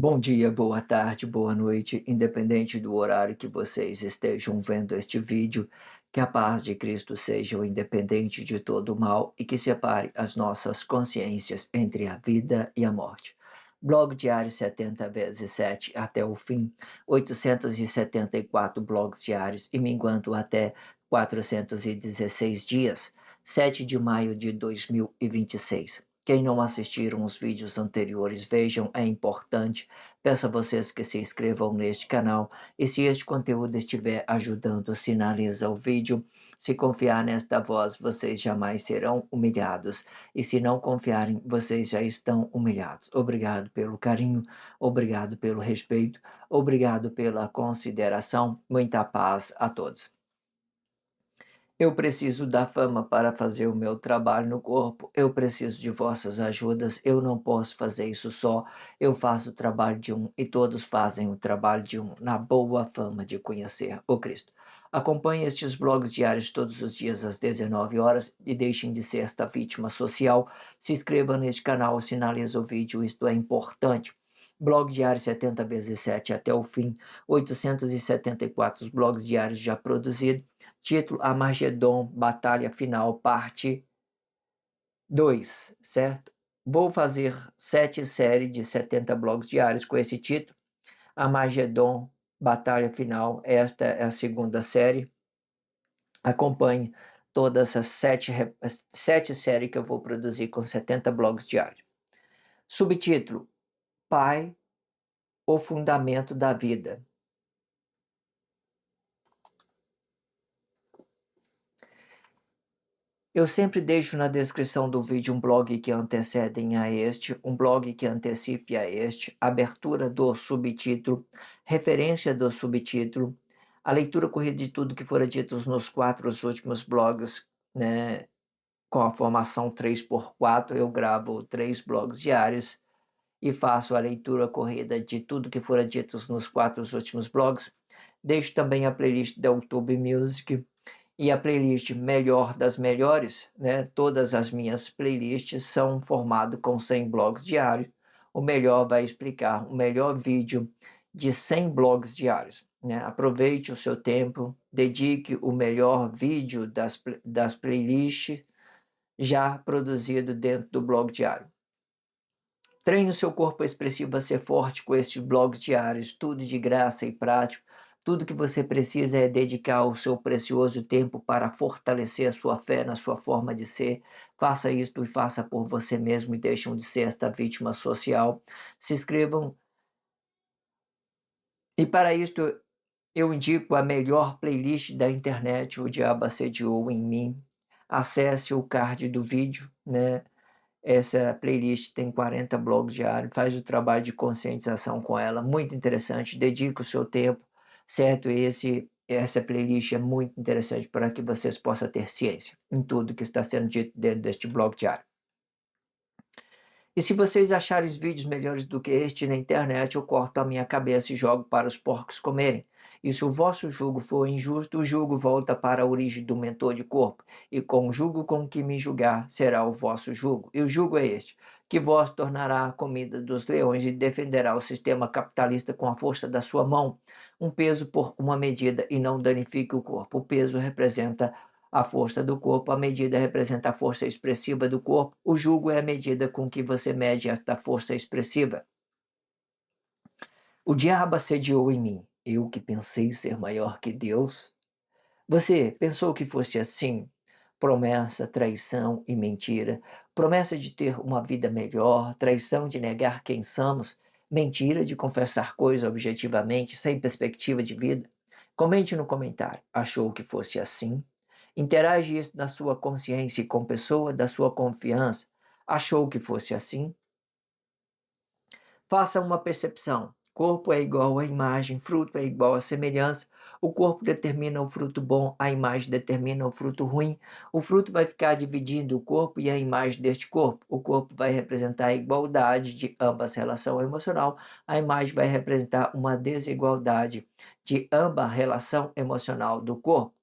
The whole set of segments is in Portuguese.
Bom dia, boa tarde, boa noite, independente do horário que vocês estejam vendo este vídeo, que a paz de Cristo seja o independente de todo o mal e que separe as nossas consciências entre a vida e a morte. Blog diário 70 vezes 7 até o fim, 874 blogs diários e minguando até 416 dias, 7 de maio de 2026. Quem não assistiram os vídeos anteriores, vejam, é importante. Peço a vocês que se inscrevam neste canal e se este conteúdo estiver ajudando, sinaliza o vídeo. Se confiar nesta voz, vocês jamais serão humilhados e se não confiarem, vocês já estão humilhados. Obrigado pelo carinho, obrigado pelo respeito, obrigado pela consideração. Muita paz a todos. Eu preciso da fama para fazer o meu trabalho no corpo. Eu preciso de vossas ajudas. Eu não posso fazer isso só. Eu faço o trabalho de um e todos fazem o trabalho de um, na boa fama de conhecer o Cristo. Acompanhe estes blogs diários todos os dias às 19 horas e deixem de ser esta vítima social. Se inscreva neste canal, sinalize o vídeo, isto é importante. Blog diário 70 vezes 7 até o fim, 874 blogs diários já produzidos. Título: Armagedon, Batalha Final, parte 2, certo? Vou fazer 7 séries de 70 blogs diários com esse título. Armagedon, Batalha Final, esta é a segunda série. Acompanhe todas as 7 séries que eu vou produzir com 70 blogs diários. Subtítulo: Pai, o fundamento da vida. Eu sempre deixo na descrição do vídeo um blog que antecedem a este, um blog que antecipe a este, abertura do subtítulo, referência do subtítulo, a leitura corrida de tudo que fora dito nos 4 últimos blogs, né? Com a formação 3x4, eu gravo 3 blogs diários e faço a leitura corrida de tudo que fora dito nos 4 últimos blogs. Deixo também a playlist da YouTube Music e a playlist Melhor das Melhores, né? Todas as minhas playlists são formado com 100 blogs diários. O melhor vai explicar o melhor vídeo de 100 blogs diários, né? Aproveite o seu tempo, dedique o melhor vídeo das playlists já produzido dentro do blog diário. Treine o seu corpo expressivo a ser forte com estes blogs diários, tudo de graça e prático. Tudo que você precisa é dedicar o seu precioso tempo para fortalecer a sua fé na sua forma de ser. Faça isto e faça por você mesmo e deixem de ser esta vítima social. Se inscrevam. E para isto eu indico a melhor playlist da internet, O Diabo Assediou em Mim. Acesse o card do vídeo, né? Essa playlist tem 40 blogs diários, faz o trabalho de conscientização com ela, muito interessante, dedica o seu tempo, certo? Essa playlist é muito interessante para que vocês possam ter ciência em tudo que está sendo dito dentro deste blog diário. E se vocês acharem os vídeos melhores do que este na internet, eu corto a minha cabeça e jogo para os porcos comerem. E se o vosso jugo for injusto, o jugo volta para a origem do mentor de corpo. E com o jugo com que me julgar, será o vosso jugo. E o jugo é este, que vós tornará a comida dos leões e defenderá o sistema capitalista com a força da sua mão. Um peso por uma medida e não danifique o corpo. O peso representa a força do corpo, a medida representa a força expressiva do corpo, o jugo é a medida com que você mede esta força expressiva. O diabo assediou em mim, eu que pensei ser maior que Deus. Você pensou que fosse assim? Promessa, traição e mentira. Promessa de ter uma vida melhor, traição de negar quem somos, mentira de confessar coisas objetivamente, sem perspectiva de vida. Comente no comentário. Achou que fosse assim? Interage isso na sua consciência e com pessoa da sua confiança. Achou que fosse assim? Faça uma percepção. Corpo é igual à imagem, fruto é igual à semelhança. O corpo determina o fruto bom, a imagem determina o fruto ruim. O fruto vai ficar dividindo o corpo e a imagem deste corpo. O corpo vai representar a igualdade de ambas relação emocional. A imagem vai representar uma desigualdade de ambas relação emocional do corpo.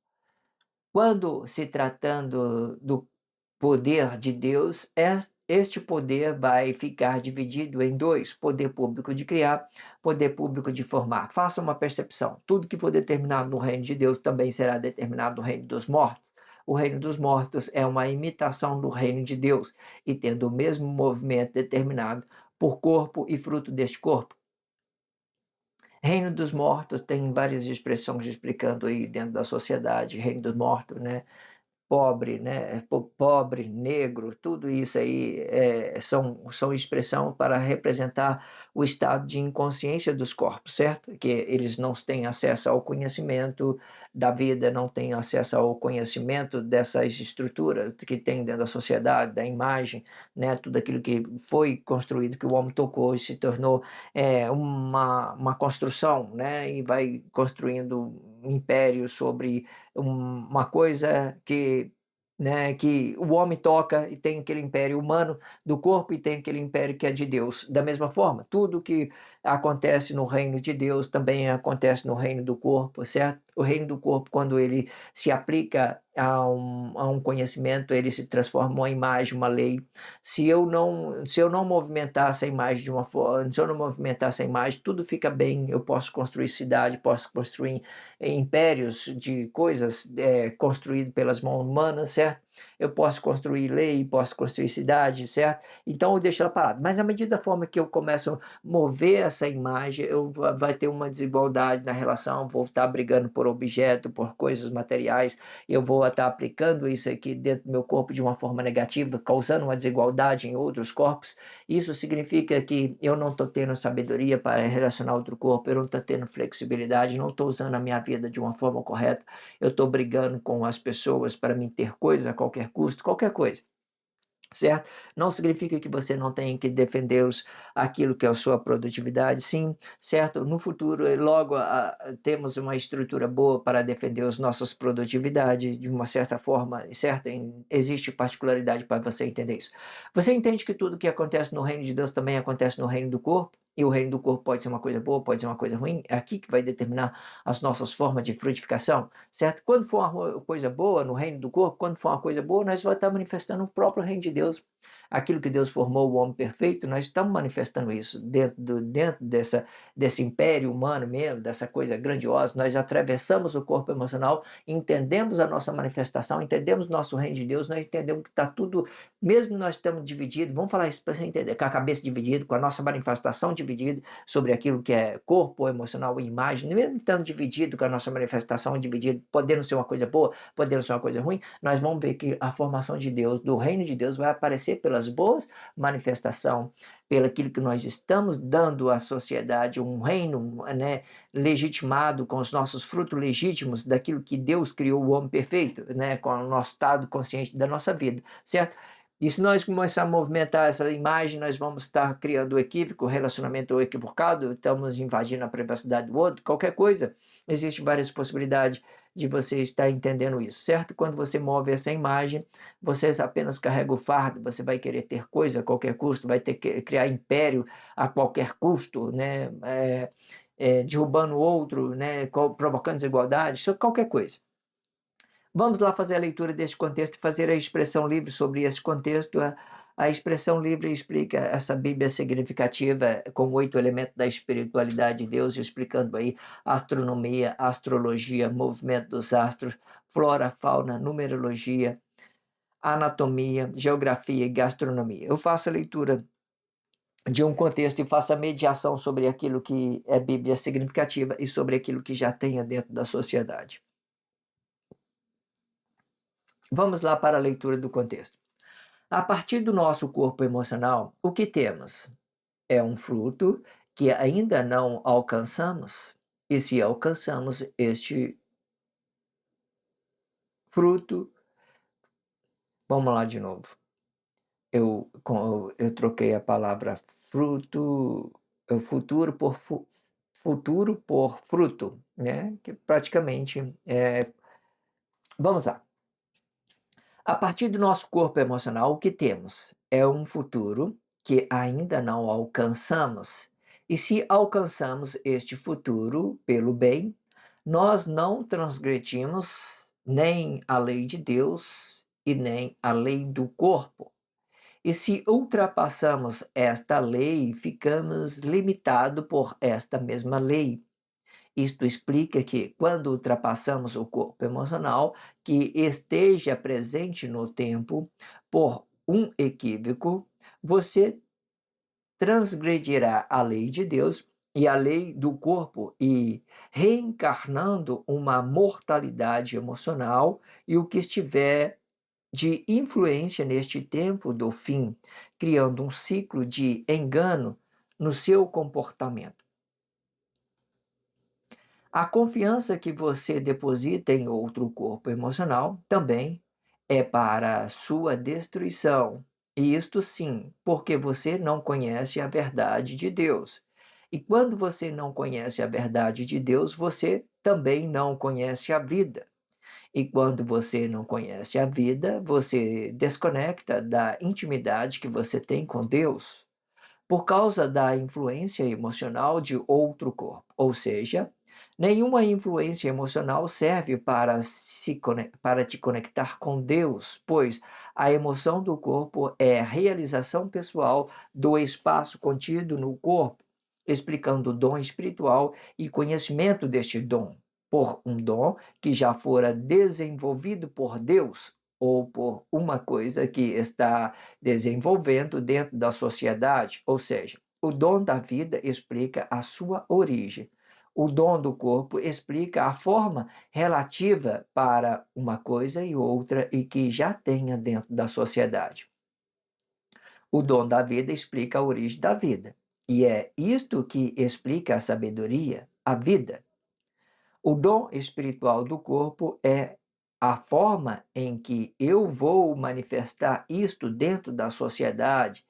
Quando se tratando do poder de Deus, este poder vai ficar dividido em dois: poder público de criar, poder público de formar. Faça uma percepção: tudo que for determinado no reino de Deus também será determinado no reino dos mortos. O reino dos mortos é uma imitação do reino de Deus e tendo o mesmo movimento determinado por corpo e fruto deste corpo. Reino dos mortos tem várias expressões explicando aí dentro da sociedade, reino dos mortos, né? Pobre, né, pobre, negro, tudo isso aí são expressão para representar o estado de inconsciência dos corpos, certo? Que eles não têm acesso ao conhecimento da vida, não têm acesso ao conhecimento dessas estruturas que tem dentro da sociedade, da imagem, né, tudo aquilo que foi construído, que o homem tocou e se tornou uma construção, né, e vai construindo um império sobre uma coisa que, né, que o homem toca e tem aquele império humano do corpo e tem aquele império que é de Deus. Da mesma forma, tudo que acontece no reino de Deus também acontece no reino do corpo, certo? O reino do corpo, quando ele se aplica a um conhecimento, ele se transforma uma imagem, uma lei. Se eu não movimentar essa imagem de uma forma, se eu não movimentar essa imagem, tudo fica bem. Eu posso construir cidade, posso construir impérios de coisas construídas pelas mãos humanas, certo? Eu posso construir lei, posso construir cidade, certo? Então eu deixo ela parada. Mas à medida da forma que eu começo a mover essa imagem, vai ter uma desigualdade na relação, vou estar brigando por objeto, por coisas materiais, eu vou estar aplicando isso aqui dentro do meu corpo de uma forma negativa, causando uma desigualdade em outros corpos. Isso significa que eu não estou tendo sabedoria para relacionar outro corpo, eu não estou tendo flexibilidade, não estou usando a minha vida de uma forma correta, eu estou brigando com as pessoas para me ter coisa a qualquer custo, qualquer coisa. Certo? Não significa que você não tem que defender aquilo que é a sua produtividade, sim, certo? No futuro, logo temos uma estrutura boa para defender as nossas produtividades de uma certa forma, certo? Existe particularidade para você entender isso. Você entende que tudo que acontece no reino de Deus também acontece no reino do corpo? E o reino do corpo pode ser uma coisa boa, pode ser uma coisa ruim? É aqui que vai determinar as nossas formas de frutificação, certo? Quando for uma coisa boa no reino do corpo, quando for uma coisa boa, nós vamos estar manifestando o próprio reino de Deus. Aquilo que Deus formou o homem perfeito, nós estamos manifestando isso dentro desse império humano mesmo, dessa coisa grandiosa. Nós atravessamos o corpo emocional, entendemos a nossa manifestação, entendemos o nosso reino de Deus, nós entendemos que está tudo, mesmo nós estamos divididos, vamos falar isso para você entender, com a cabeça dividida, com a nossa manifestação dividida sobre aquilo que é corpo, emocional e imagem, mesmo estando dividido com a nossa manifestação dividida, podendo ser uma coisa boa, podendo ser uma coisa ruim, nós vamos ver que a formação de Deus, do reino de Deus, vai aparecer pelas boas manifestações, pelo aquilo que nós estamos dando à sociedade, um reino, né, legitimado com os nossos frutos legítimos daquilo que Deus criou o homem perfeito, né, com o nosso estado consciente da nossa vida, certo? E se nós começarmos a movimentar essa imagem, nós vamos estar criando equívoco, relacionamento equivocado, estamos invadindo a privacidade do outro, qualquer coisa. Existem várias possibilidades de você estar entendendo isso, certo? Quando você move essa imagem, você apenas carrega o fardo, você vai querer ter coisa a qualquer custo, vai ter que criar império a qualquer custo, né? Derrubando o outro, né? Provocando desigualdade, isso é qualquer coisa. Vamos lá fazer a leitura deste contexto e fazer a expressão livre sobre esse contexto. A expressão livre explica essa Bíblia significativa com 8 elementos da espiritualidade de Deus, explicando aí astronomia, astrologia, movimento dos astros, flora, fauna, numerologia, anatomia, geografia e gastronomia. Eu faço a leitura de um contexto e faço a mediação sobre aquilo que é Bíblia significativa e sobre aquilo que já tenha dentro da sociedade. Vamos lá para a leitura do contexto. A partir do nosso corpo emocional, o que temos? É um fruto que ainda não alcançamos, e se alcançamos este fruto, vamos lá de novo. Eu troquei a palavra fruto, futuro por fruto, né? Que praticamente vamos lá. A partir do nosso corpo emocional, o que temos? É um futuro que ainda não alcançamos. E se alcançamos este futuro pelo bem, nós não transgredimos nem a lei de Deus e nem a lei do corpo. E se ultrapassamos esta lei, ficamos limitados por esta mesma lei. Isto explica que, quando ultrapassamos o corpo emocional, que esteja presente no tempo por um equívoco, você transgredirá a lei de Deus e a lei do corpo e reencarnando uma mortalidade emocional e o que estiver de influência neste tempo do fim, criando um ciclo de engano no seu comportamento. A confiança que você deposita em outro corpo emocional também é para sua destruição. E isto sim, porque você não conhece a verdade de Deus. E quando você não conhece a verdade de Deus, você também não conhece a vida. E quando você não conhece a vida, você desconecta da intimidade que você tem com Deus por causa da influência emocional de outro corpo. Ou seja, nenhuma influência emocional serve para te conectar com Deus, pois a emoção do corpo é a realização pessoal do espaço contido no corpo, explicando o dom espiritual e conhecimento deste dom, por um dom que já fora desenvolvido por Deus ou por uma coisa que está desenvolvendo dentro da sociedade, ou seja, o dom da vida explica a sua origem. O dom do corpo explica a forma relativa para uma coisa e outra e que já tenha dentro da sociedade. O dom da vida explica a origem da vida. E é isto que explica a sabedoria, a vida. O dom espiritual do corpo é a forma em que eu vou manifestar isto dentro da sociedade,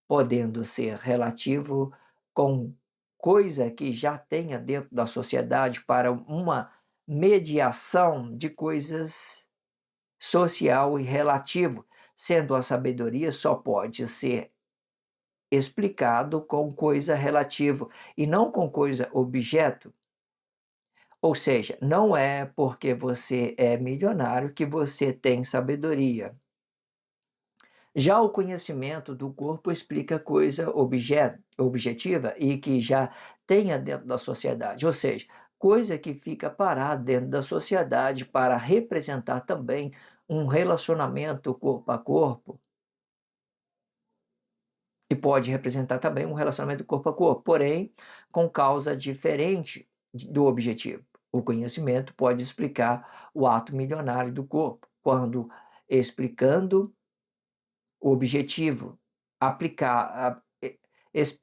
podendo ser relativo com coisa que já tenha dentro da sociedade para uma mediação de coisas social e relativo, sendo a sabedoria só pode ser explicado com coisa relativo e não com coisa objeto. Ou seja, não é porque você é milionário que você tem sabedoria. Já o conhecimento do corpo explica coisa objetiva e que já tenha dentro da sociedade, ou seja, coisa que fica parada dentro da sociedade para representar também um relacionamento corpo a corpo e pode representar também um relacionamento corpo a corpo, porém com causa diferente do objetivo. O conhecimento pode explicar o ato milionário do corpo, quando explicando o objetivo, aplicar, es-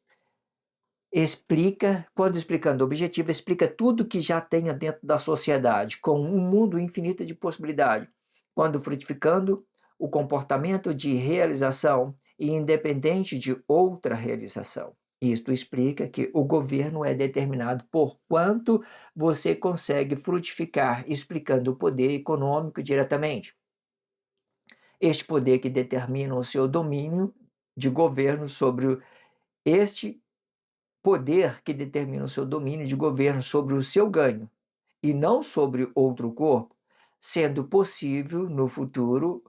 explica, quando explicando o objetivo, explica tudo que já tenha dentro da sociedade, com um mundo infinito de possibilidades, quando frutificando o comportamento de realização e independente de outra realização. Isto explica que o governo é determinado por quanto você consegue frutificar, explicando o poder econômico diretamente. Este poder que determina o seu domínio de governo sobre este poder que determina o seu domínio de governo sobre o seu ganho e não sobre outro corpo, sendo possível no futuro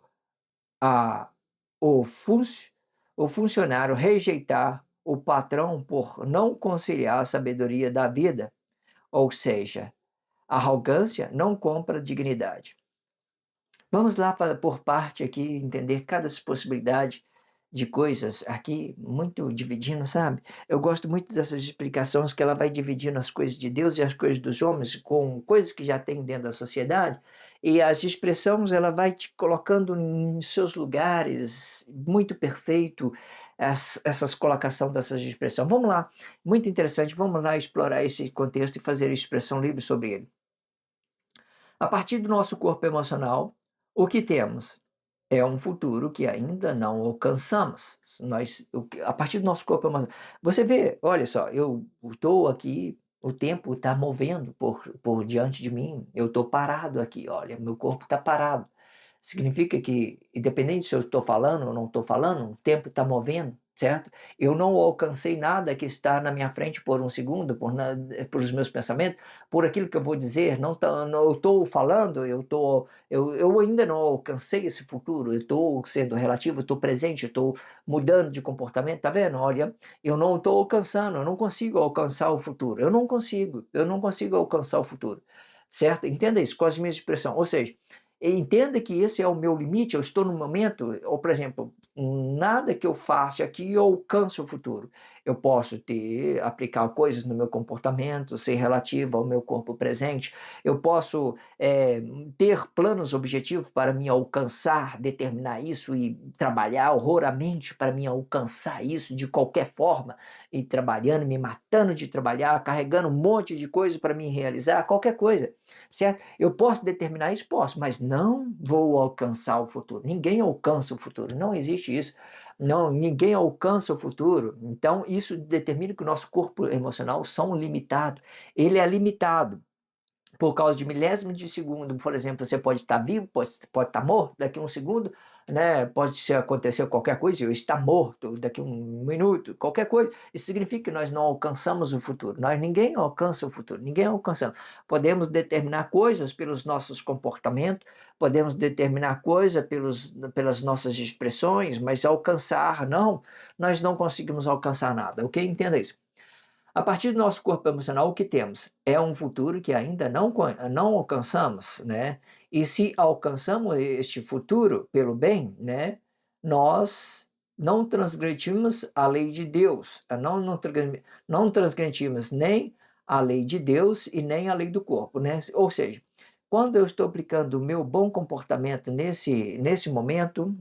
a, o, fun, o funcionário rejeitar o patrão por não conciliar a sabedoria da vida, ou seja, arrogância não compra dignidade. Vamos lá por parte aqui, entender cada possibilidade de coisas aqui, muito dividindo, sabe? Eu gosto muito dessas explicações que ela vai dividindo as coisas de Deus e as coisas dos homens com coisas que já tem dentro da sociedade, e as expressões ela vai te colocando em seus lugares, muito perfeito, essas colocação dessas expressões. Vamos lá, muito interessante, vamos lá explorar esse contexto e fazer expressão livre sobre ele. A partir do nosso corpo emocional, o que temos é um futuro que ainda não alcançamos. A partir do nosso corpo emocional. Você vê, olha só, eu estou aqui, o tempo está movendo por diante de mim, eu estou parado aqui, olha, meu corpo está parado. Significa que, independente se eu estou falando ou não estou falando, o tempo está movendo. certo? Eu não alcancei nada que está na minha frente por um segundo, por os meus pensamentos, por aquilo que eu vou dizer, não, eu estou falando, eu ainda não alcancei esse futuro, eu estou sendo relativo, eu estou presente, eu estou mudando de comportamento, tá vendo? Olha, eu não estou alcançando, eu não consigo alcançar o futuro, eu não consigo alcançar o futuro, certo? Entenda isso com as minhas expressões, ou seja, entenda que esse é o meu limite, eu estou no momento, ou por exemplo, nada que eu faça aqui eu alcanço o futuro. Eu posso aplicar coisas no meu comportamento, ser relativo ao meu corpo presente, eu posso ter planos objetivos para me alcançar, determinar isso e trabalhar horroramente para me alcançar isso de qualquer forma, e trabalhando, me matando de trabalhar, carregando um monte de coisa para me realizar, qualquer coisa, certo? Eu posso determinar isso? Posso, mas não vou alcançar o futuro. Ninguém alcança o futuro, não existe isso. Não, ninguém alcança o futuro. Então, isso determina que o nosso corpo emocional são limitados. Ele é limitado por causa de milésimos de segundo, por exemplo, você pode estar vivo, pode estar morto daqui a um segundo, né? Pode ser acontecer qualquer coisa, eu estar morto daqui a um minuto, qualquer coisa. Isso significa que nós não alcançamos o futuro. Ninguém alcança o futuro, ninguém alcança. Podemos determinar coisas pelos nossos comportamentos, podemos determinar coisas pelas nossas expressões, mas alcançar, não, nós não conseguimos alcançar nada, ok? Entenda isso. A partir do nosso corpo emocional, o que temos? É um futuro que ainda não alcançamos, né? E se alcançamos este futuro pelo bem, né? Nós não transgredimos a lei de Deus, não transgredimos nem a lei de Deus e nem a lei do corpo, né? Ou seja, quando eu estou aplicando o meu bom comportamento nesse momento,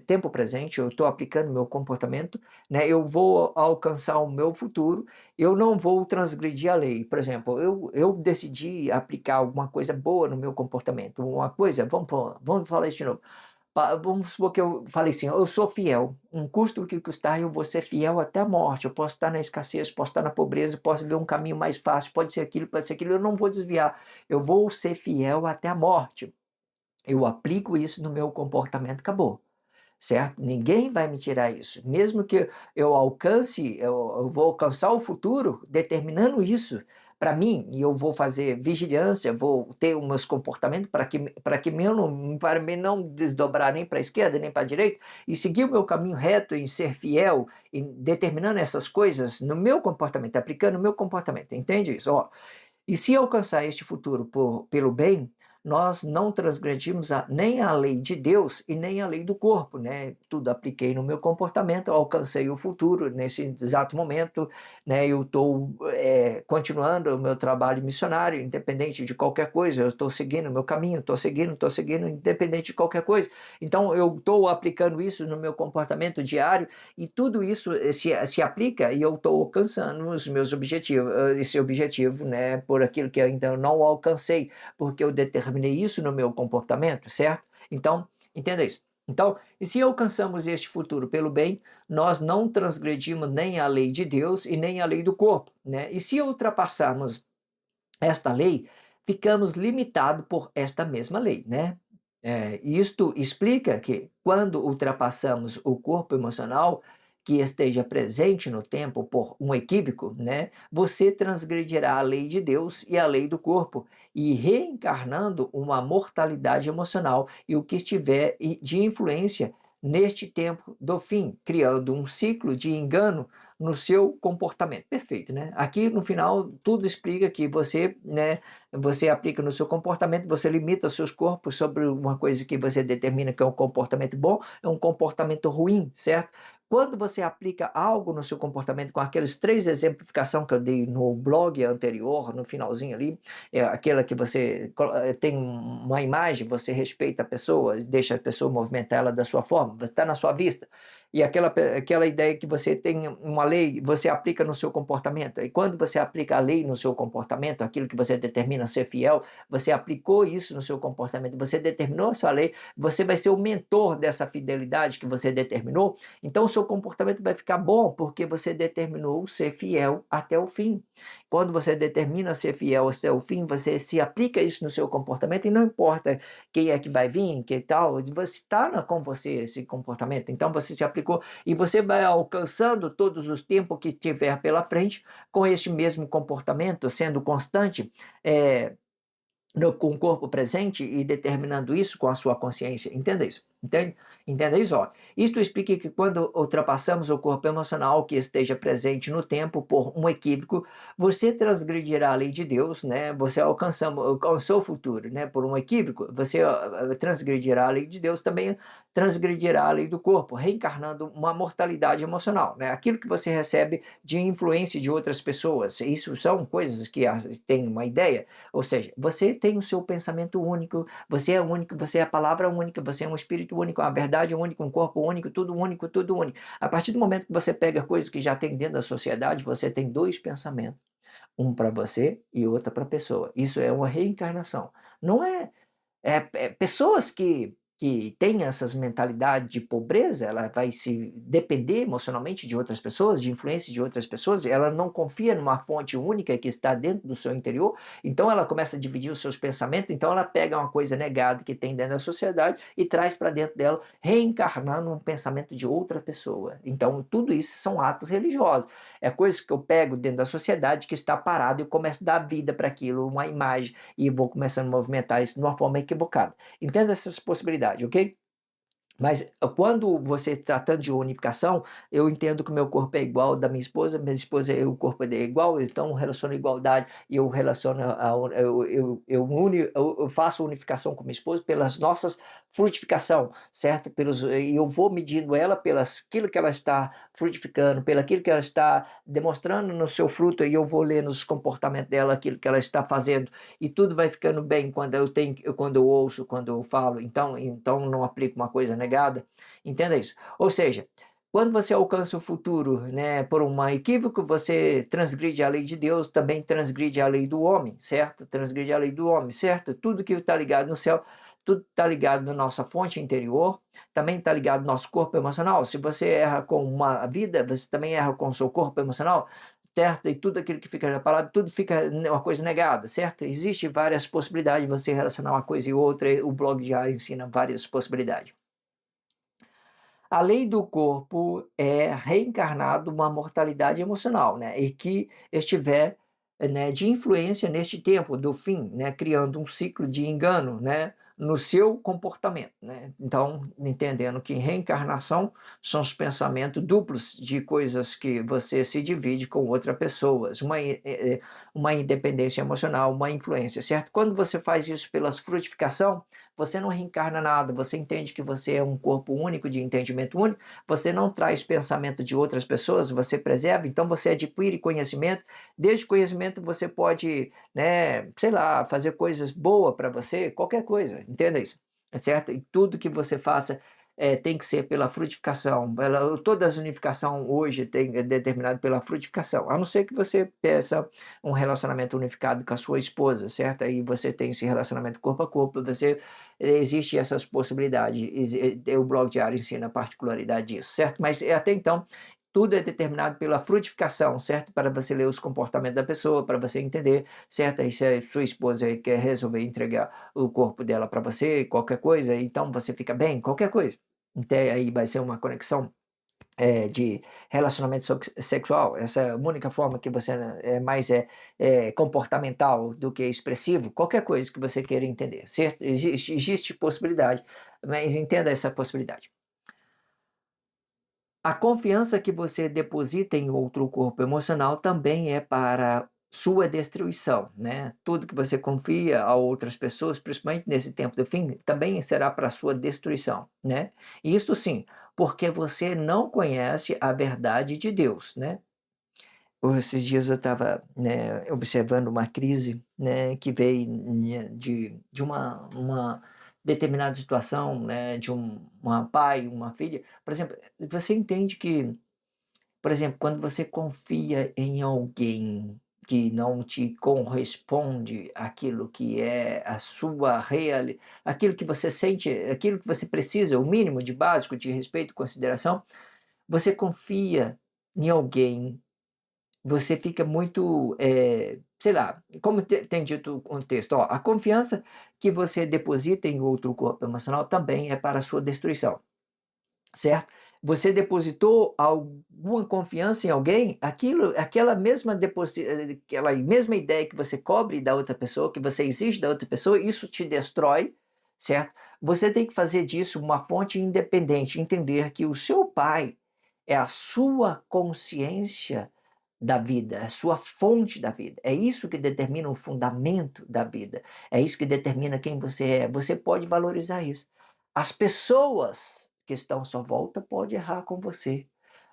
tempo presente, eu estou aplicando o meu comportamento, né? Eu vou alcançar o meu futuro, eu não vou transgredir a lei. Por exemplo, eu decidi aplicar alguma coisa boa no meu comportamento, uma coisa, vamos falar isso de novo. Vamos supor que eu falei assim, eu sou fiel, um custo o que custar, eu vou ser fiel até a morte, eu posso estar na escassez, posso estar na pobreza, posso ver um caminho mais fácil, pode ser aquilo, eu não vou desviar, eu vou ser fiel até a morte. Eu aplico isso no meu comportamento, acabou, certo? Ninguém vai me tirar isso. Mesmo que eu vou alcançar o futuro determinando isso para mim, e eu vou fazer vigilância, vou ter os meus comportamentos para mim não desdobrar nem para a esquerda nem para a direita, e seguir o meu caminho reto em ser fiel, em determinando essas coisas no meu comportamento, aplicando o meu comportamento, entende isso? Ó, e se alcançar este futuro pelo bem, nós não transgredimos nem a lei de Deus e nem a lei do corpo, né? Tudo apliquei no meu comportamento, alcancei o futuro nesse exato momento, né? Eu estou continuando o meu trabalho missionário, independente de qualquer coisa, eu estou seguindo o meu caminho, estou seguindo, independente de qualquer coisa. Então, eu estou aplicando isso no meu comportamento diário e tudo isso se aplica e eu estou alcançando os meus objetivos, esse objetivo, né? Por aquilo que eu ainda não alcancei, porque eu determinei isso no meu comportamento, certo? Então, entenda isso. Então, e se alcançamos este futuro pelo bem, nós não transgredimos nem a lei de Deus e nem a lei do corpo, né? E se ultrapassarmos esta lei, ficamos limitados por esta mesma lei, né? Isto explica que quando ultrapassamos o corpo emocional que esteja presente no tempo por um equívoco, né, você transgredirá a lei de Deus e a lei do corpo, e reencarnando uma mortalidade emocional e o que estiver de influência neste tempo do fim, criando um ciclo de engano no seu comportamento. Perfeito, né? Aqui no final tudo explica que você, né, você aplica no seu comportamento, você limita os seus corpos sobre uma coisa que você determina que é um comportamento bom, é um comportamento ruim, certo? Quando você aplica algo no seu comportamento, com aqueles 3 exemplificações que eu dei no blog anterior, no finalzinho ali, aquela que você tem uma imagem, você respeita a pessoa, deixa a pessoa movimentar ela da sua forma, está na sua vista, e aquela ideia que você tem uma lei, você aplica no seu comportamento, e quando você aplica a lei no seu comportamento, aquilo que você determina ser fiel, você aplicou isso no seu comportamento, você determinou a sua lei, você vai ser o mentor dessa fidelidade que você determinou, então o seu seu comportamento vai ficar bom, porque você determinou ser fiel até o fim. Quando você determina ser fiel até o fim, você se aplica isso no seu comportamento e não importa quem é que vai vir, que tal, você está com você esse comportamento, então você se aplicou e você vai alcançando todos os tempos que tiver pela frente com este mesmo comportamento, sendo constante, eh, com o corpo presente e determinando isso com a sua consciência. Entenda isso. Entende? Entenda isso, ó. Isto explica que quando ultrapassamos o corpo emocional que esteja presente no tempo por um equívoco, você transgredirá a lei de Deus, né? Você alcançou o futuro, né? Por um equívoco, você transgredirá a lei de Deus, também transgredirá a lei do corpo, reencarnando uma mortalidade emocional, né? Aquilo que você recebe de influência de outras pessoas, isso são coisas que têm uma ideia, ou seja, você tem o seu pensamento único, você é único, você é a palavra única, você é um espírito único, uma verdade única, um corpo único, tudo único, tudo único. A partir do momento que você pega coisas que já tem dentro da sociedade, você tem dois pensamentos, um para você e outro para a pessoa. Isso é uma reencarnação. Não é, pessoas que têm essas mentalidades de pobreza, ela vai se depender emocionalmente de outras pessoas, de influência de outras pessoas, ela não confia numa fonte única que está dentro do seu interior, então ela começa a dividir os seus pensamentos, então ela pega uma coisa negada que tem dentro da sociedade e traz para dentro dela, reencarnando um pensamento de outra pessoa. Então tudo isso são atos religiosos, é coisas que eu pego dentro da sociedade que está parado e eu começo a dar vida para aquilo, uma imagem, e vou começando a movimentar isso de uma forma equivocada. Entenda essas possibilidades, ok? Mas quando você tratando de unificação, eu entendo que o meu corpo é igual ao da minha esposa o corpo é igual, então eu relaciono igualdade e eu relaciono eu faço unificação com minha esposa pelas nossas frutificação, certo? E eu vou medindo ela pelas aquilo que ela está frutificando, pelo aquilo que ela está demonstrando no seu fruto, e eu vou lendo os comportamentos dela, aquilo que ela está fazendo, e tudo vai ficando bem quando eu ouço, quando eu falo, então não aplico uma coisa negada, entenda isso. Ou seja, quando você alcança o futuro, né, por um equívoco, você transgride a lei de Deus, também transgride a lei do homem, certo? Transgride a lei do homem, certo? Tudo que está ligado no céu, tudo está ligado na nossa fonte interior, também está ligado no nosso corpo emocional. Se você erra com uma vida, você também erra com o seu corpo emocional, certo? E tudo aquilo que fica separado, tudo fica uma coisa negada, certo? Existem várias possibilidades de você relacionar uma coisa e outra, e o blog já ensina várias possibilidades. A lei do corpo é reencarnado uma mortalidade emocional, né? E que estiver, né, de influência neste tempo do fim, né? Criando um ciclo de engano, né? No seu comportamento, né? Então, entendendo que reencarnação são os pensamentos duplos de coisas que você se divide com outras pessoas, uma independência emocional, uma influência, certo? Quando você faz isso pela frutificação, você não reencarna nada, você entende que você é um corpo único, de entendimento único, você não traz pensamento de outras pessoas, você preserva, então você adquire conhecimento, desde conhecimento você pode, né, sei lá, fazer coisas boas para você, qualquer coisa, entenda isso, certo? E tudo que você faça tem que ser pela frutificação. Toda a unificação hoje é determinada pela frutificação, a não ser que você peça um relacionamento unificado com a sua esposa, certo? Aí você tem esse relacionamento corpo a corpo, existe essas possibilidades, o blog diário ensina a particularidade disso, certo? Mas até então, tudo é determinado pela frutificação, certo? Para você ler os comportamentos da pessoa, para você entender, certo? E se a sua esposa quer resolver entregar o corpo dela para você, qualquer coisa, então você fica bem, qualquer coisa. Então aí vai ser uma conexão de relacionamento sexual, essa é a única forma que você é mais comportamental do que expressivo, qualquer coisa que você queira entender, certo? Existe possibilidade, mas entenda essa possibilidade. A confiança que você deposita em outro corpo emocional também é para sua destruição, né? Tudo que você confia a outras pessoas, principalmente nesse tempo do fim, também será para sua destruição, né? Isto sim, porque você não conhece a verdade de Deus, né? Esses dias eu estava, né, observando uma crise, né, que veio de uma determinada situação, né, de uma pai, uma filha. Por exemplo, você entende que, por exemplo, quando você confia em alguém que não te corresponde aquilo que é a sua aquilo que você sente, aquilo que você precisa, o mínimo de básico de respeito e consideração, você confia em alguém, você fica muito, sei lá, como tem dito um texto, ó, a confiança que você deposita em outro corpo emocional também é para a sua destruição. Certo? Você depositou alguma confiança em alguém, aquela mesma ideia que você cobre da outra pessoa, que você exige da outra pessoa, isso te destrói, certo? Você tem que fazer disso uma fonte independente, entender que o seu pai é a sua consciência da vida, é a sua fonte da vida. É isso que determina o fundamento da vida. É isso que determina quem você é. Você pode valorizar isso. As pessoas que estão à sua volta podem errar com você,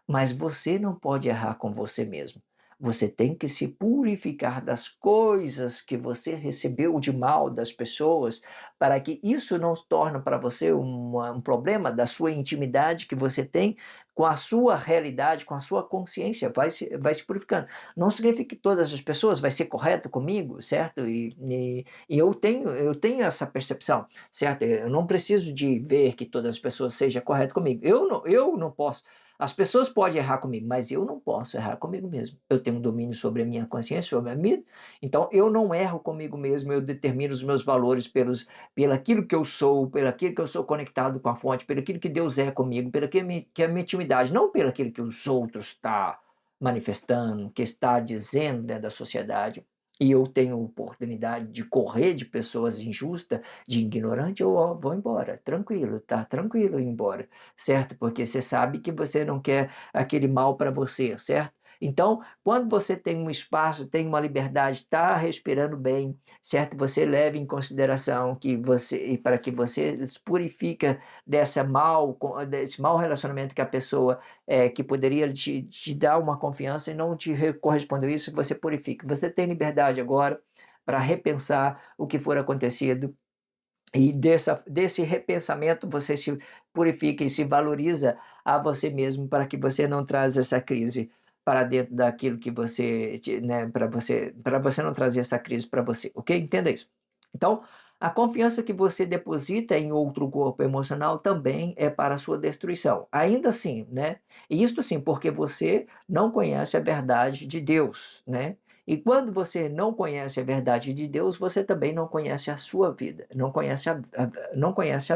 mas você não pode errar com você mesmo. Você tem que se purificar das coisas que você recebeu de mal das pessoas, para que isso não se torne para você um problema da sua intimidade que você tem com a sua realidade, com a sua consciência, vai se purificando. Não significa que todas as pessoas vai ser correto comigo, certo? E eu tenho essa percepção, certo? Eu não preciso de ver que todas as pessoas sejam corretas comigo. Eu não posso. As pessoas podem errar comigo, mas eu não posso errar comigo mesmo. Eu tenho um domínio sobre a minha consciência, sobre a minha vida. Então eu não erro comigo mesmo, eu determino os meus valores pelaquilo que eu sou, pelaquilo que eu sou conectado com a fonte, pelaquilo que Deus é comigo, pelaquilo que é a minha intimidade, não pelaquilo que os outros estão manifestando, que está dizendo dentro da sociedade. E eu tenho oportunidade de correr de pessoas injustas, de ignorante, eu vou embora, tranquilo, tá tranquilo ir embora, certo? Porque você sabe que você não quer aquele mal para você, certo? Então, quando você tem um espaço, tem uma liberdade, está respirando bem, certo? Você leva em consideração que você, e para que você se purifica desse mau relacionamento que a pessoa que poderia te dar uma confiança e não te correspondeu isso, você purifica. Você tem liberdade agora para repensar o que for acontecido e desse repensamento você se purifica e se valoriza a você mesmo para que você não traz essa crise para dentro daquilo que você, né, para você não trazer essa crise para você, ok? Entenda isso. Então, a confiança que você deposita em outro corpo emocional também é para a sua destruição. Ainda assim, né? E isto sim, porque você não conhece a verdade de Deus, né? E quando você não conhece a verdade de Deus, você também não conhece a sua vida, não conhece a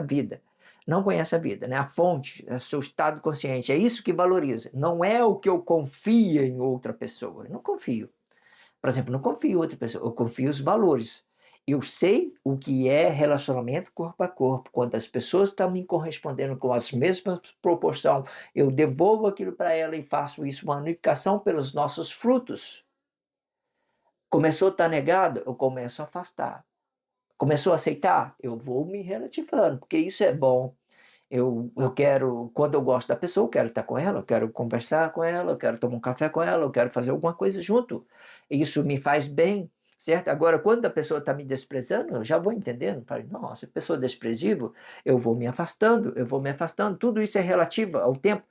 vida, não conhece a vida, né? A fonte, é o seu estado consciente, é isso que valoriza. Não é o que eu confio em outra pessoa, eu não confio. Por exemplo, não confio em outra pessoa, eu confio os valores. Eu sei o que é relacionamento corpo a corpo. Quando as pessoas estão me correspondendo com as mesmas proporções, eu devolvo aquilo para ela e faço isso uma unificação pelos nossos frutos. Começou a estar negado, eu começo a afastar. Começou a aceitar, eu vou me relativando, porque isso é bom. Eu quero, quando eu gosto da pessoa, eu quero estar com ela, eu quero conversar com ela, eu quero tomar um café com ela, eu quero fazer alguma coisa junto. Isso me faz bem, certo? Agora, quando a pessoa está me desprezando, eu já vou entendendo. Falei, nossa, pessoa desprezível, eu vou me afastando, eu vou me afastando. Tudo isso é relativo ao tempo.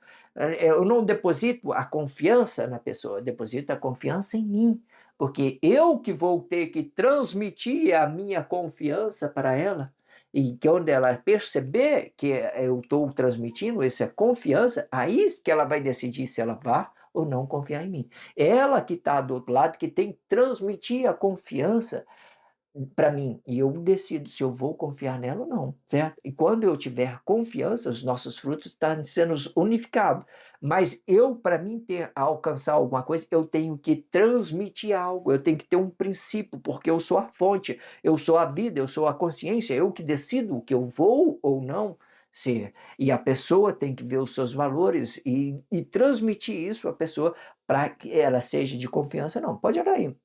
Eu não deposito a confiança na pessoa, eu deposito a confiança em mim. Porque eu que vou ter que transmitir a minha confiança para ela. E que onde ela perceber que eu estou transmitindo essa confiança, aí que ela vai decidir se ela vai ou não confiar em mim. Ela que está do outro lado, que tem que transmitir a confiança para mim, e eu decido se eu vou confiar nela ou não, certo? E quando eu tiver confiança, os nossos frutos estão sendo unificados. Mas eu, para mim alcançar alguma coisa, eu tenho que transmitir algo, eu tenho que ter um princípio, porque eu sou a fonte, eu sou a vida, eu sou a consciência, eu que decido o que eu vou ou não ser. E a pessoa tem que ver os seus valores e transmitir isso à pessoa para que ela seja de confiança, não. Pode olhar aí.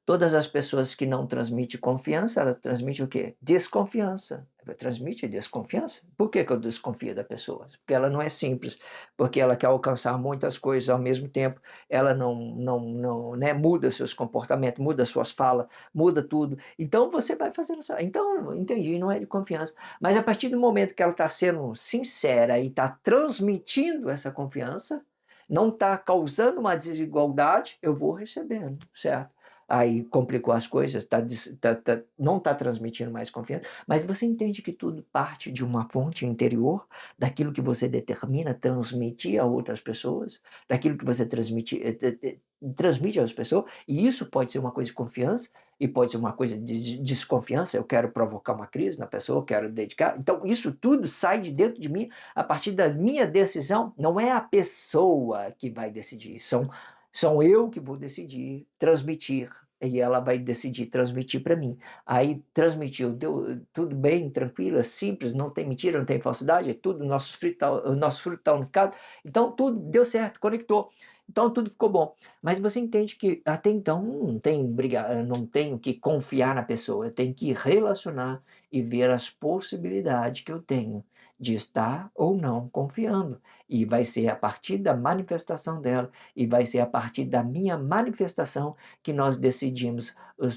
Todas as pessoas que não transmitem confiança, elas transmitem o quê? Desconfiança. Ela transmite desconfiança. Por que eu desconfio da pessoa? Porque ela não é simples, porque ela quer alcançar muitas coisas ao mesmo tempo, ela não, né, muda seus comportamentos, muda suas falas, muda tudo. Então você vai fazendo isso. Então, entendi, não é de confiança. Mas a partir do momento que ela está sendo sincera e está transmitindo essa confiança, não está causando uma desigualdade, eu vou recebendo, certo? aí complicou as coisas, não está transmitindo mais confiança, mas você entende que tudo parte de uma fonte interior, daquilo que você determina transmitir a outras pessoas, daquilo que você transmite às pessoas, e isso pode ser uma coisa de confiança, e pode ser uma coisa de desconfiança, eu quero provocar uma crise na pessoa, eu quero dedicar, então isso tudo sai de dentro de mim, a partir da minha decisão, não é a pessoa que vai decidir, são eu que vou decidir transmitir, e ela vai decidir transmitir para mim. Aí transmitiu, deu tudo bem, tranquilo, é simples, não tem mentira, não tem falsidade, é tudo, o nosso fruto está unificado, então tudo deu certo, conectou. Então tudo ficou bom. Mas você entende que até então não tenho que confiar na pessoa, eu tenho que relacionar e ver as possibilidades que eu tenho de estar ou não confiando. E vai ser a partir da manifestação dela e vai ser a partir da minha manifestação que nós decidimos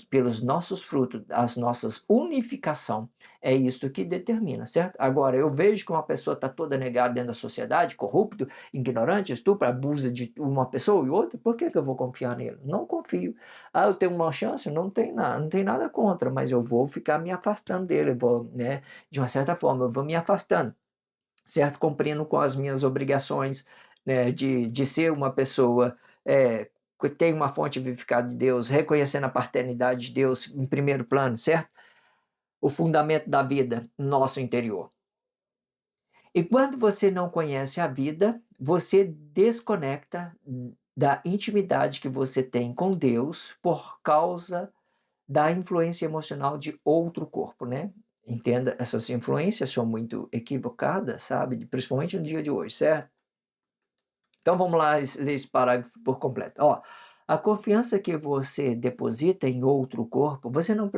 pelos nossos frutos, as nossas unificação. É isso que determina, certo? Agora, eu vejo que uma pessoa está toda negada dentro da sociedade, corrupto, ignorante, estupra, abusa de uma pessoa e outra, por que eu vou confiar nele? Não confio. Ah, eu tenho uma chance? Não tem nada contra, mas eu vou ficar me afastando dele, eu vou, né, de uma certa forma, eu vou me afastando, certo? Cumprindo com as minhas obrigações, né, de ser uma pessoa que tem uma fonte vivificada de Deus, reconhecendo a paternidade de Deus em primeiro plano, certo? O fundamento da vida, nosso interior. E quando você não conhece a vida, você desconecta da intimidade que você tem com Deus por causa da influência emocional de outro corpo, né? Entenda, essas influências são muito equivocadas, sabe? Principalmente no dia de hoje, certo? Então vamos lá ler esse parágrafo por completo. Ó, a confiança que você deposita em outro corpo, você não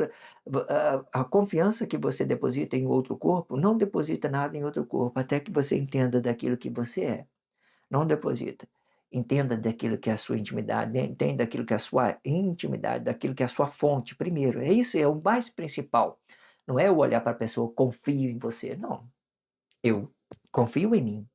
a confiança que você deposita em outro corpo não deposita nada em outro corpo, até que você entenda daquilo que você é. Não deposita. Entenda daquilo que é a sua intimidade, né? Entenda daquilo que é a sua intimidade, daquilo que é a sua fonte primeiro. É isso, é o mais principal. Não é eu olhar para a pessoa, confio em você. Não. Eu confio em mim.